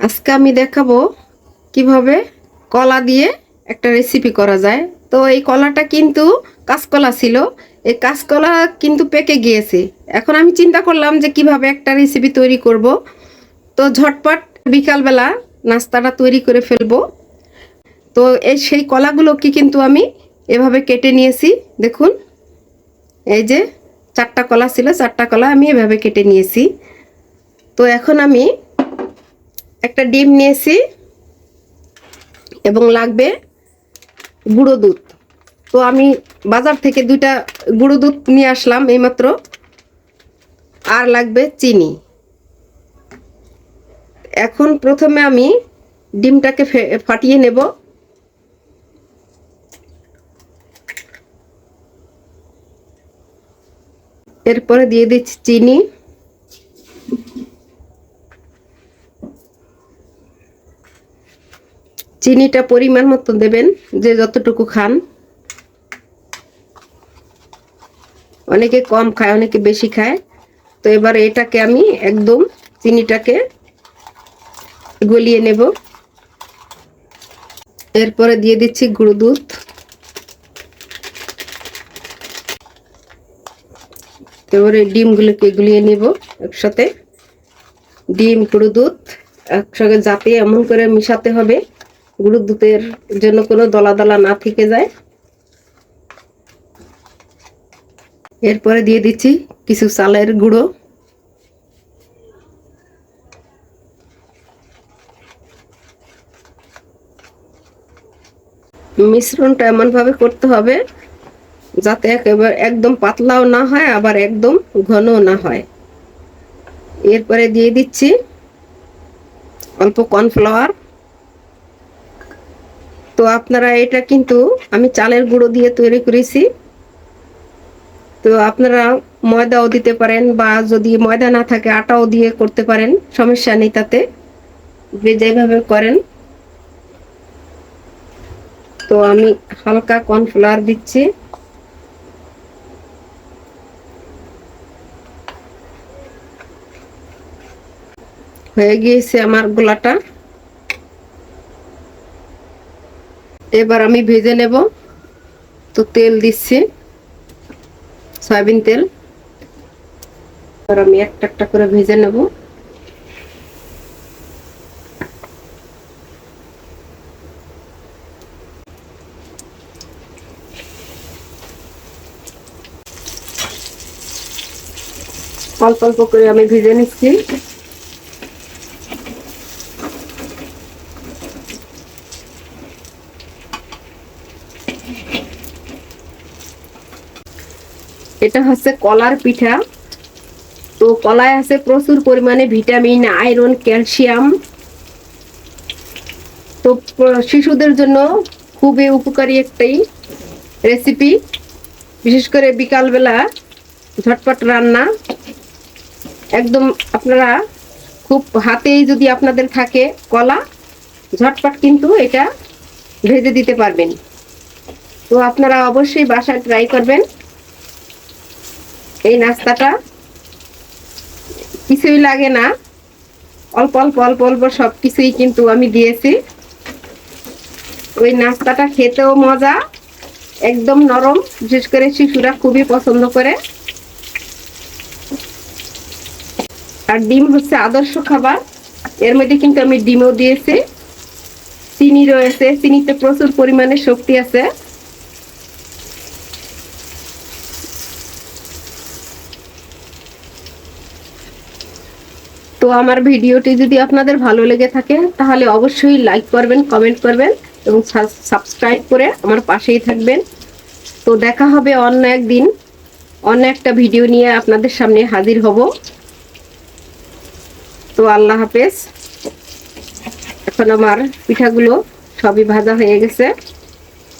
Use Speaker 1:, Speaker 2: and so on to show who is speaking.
Speaker 1: আজকে আমি দেখাবো কিভাবে কলা দিয়ে একটা রেসিপি করা যায়। তো এই কলাটা কিন্তু কাঁচকলা ছিল, এই কাঁচকলা কিন্তু পেকে গিয়েছে। এখন আমি চিন্তা করলাম যে কিভাবে একটা রেসিপি তৈরি করব। তো ঝটপট বিকালবেলা নাস্তাটা তৈরি করে ফেলবো। তো সেই কলাগুলোকে কিন্তু আমি এভাবে কেটে নিয়েছি। দেখুন, এই যে 4টা কলা ছিল, 4টা কলা আমি এভাবে কেটে নিয়েছি। তো এখন আমি একটা ডিম নিয়েছি এবং লাগবে গুঁড়ো দুধ। তো আমি বাজার থেকে 2টা গুঁড়ো দুধ নিয়ে আসলাম এইমাত্র। আর লাগবে চিনি। এখন প্রথমে আমি ডিমটাকে ফাটিয়ে নেব। এরপরে দিয়ে দিচ্ছি চিনি। চিনিটা পরিমাণ মতো দেবেন, যে যতটুকু খান। অনেকে কম খায়, অনেকে বেশি খায়। তো এবার এটাকে আমি একদম চিনিটাকে গলিয়ে নেব। এরপরে দিয়ে দিচ্ছি গুঁড়ো দুধ। এবারে ডিমগুলোকে গুলিয়ে নেব একসাথে। ডিম গুঁড়ো দুধ একসঙ্গে যাতে এমন করে মিশাতে হবে গুঁড়ো দুধের জন্য কোনো দলা দলা না থেকে যায়। এরপরে দিয়ে দিচ্ছি কিছু চালের গুঁড়ো। মিশ্রণটা এমনভাবে করতে হবে যাতে একেবারে একদম পাতলাও না হয়, আবার একদম ঘনও না হয়। এরপরে দিয়ে দিচ্ছি অল্প কর্নফ্লাওয়ার। তো আপনারা এটা কিন্তু আমি চালের গুঁড়ো দিয়ে তৈরি করেছি। তো আপনারা ময়দাও দিতে পারেন, বা যদি ময়দা না থাকে আটাও দিয়ে করতে পারেন, সমস্যা নেই তাতে, যেভাবে করেন। তো আমি হালকা কর্নফ্লাওয়ার দিচ্ছি। হয়ে গিয়েছে আমার গোলাটা। এবার আমি ভেজে নেব। তো তেল দিচ্ছি, সয়াবিন তেল। আর আমি একটা একটা করে ভেজে নেব। অল্প অল্প করে আমি ভেজে নিচ্ছি। এটা হচ্ছে কলার পিঠা। তো কলায় আছে প্রচুর পরিমাণে ভিটামিন, আয়রন, ক্যালসিয়াম। তো শিশুদের জন্য খুবই উপকারী একটাই রেসিপি। বিশেষ করে বিকালবেলা ঝটপট রান্না। একদম আপনারা খুব হাতেই যদি আপনাদের থাকে কলা, ঝটপট কিন্তু এটা ভেজে দিতে পারবেন। তো আপনারা অবশ্যই বাসায় ট্রাই করবেন এই নাস্তাটা। কিছুই লাগে না, অল্প অল্প অল্প অল্প সব কিছুই কিন্তু আমি দিয়েছি। ওই নাস্তাটা খেতেও মজা, একদম নরম। বিশেষ করে শিশুরা খুবই পছন্দ করে। আর ডিম হচ্ছে আদর্শ খাবার। এর মধ্যে কিন্তু আমি ডিমও দিয়েছি, চিনি রয়েছে, চিনিতে প্রচুর পরিমাণে শক্তি আছে। তো আমার ভিডিওটি যদি আপনাদের ভালো লেগে থাকে তাহলে অবশ্যই লাইক করবেন, কমেন্ট করবেন এবং সাবস্ক্রাইব করে আমার পাশেই থাকবেন। তো দেখা হবে অন্য একদিন, অন্য একটা ভিডিও নিয়ে আপনাদের সামনে হাজির হব। তো আল্লাহ হাফেজ। এখন আমার পিঠাগুলো সবই ভাজা হয়ে গেছে।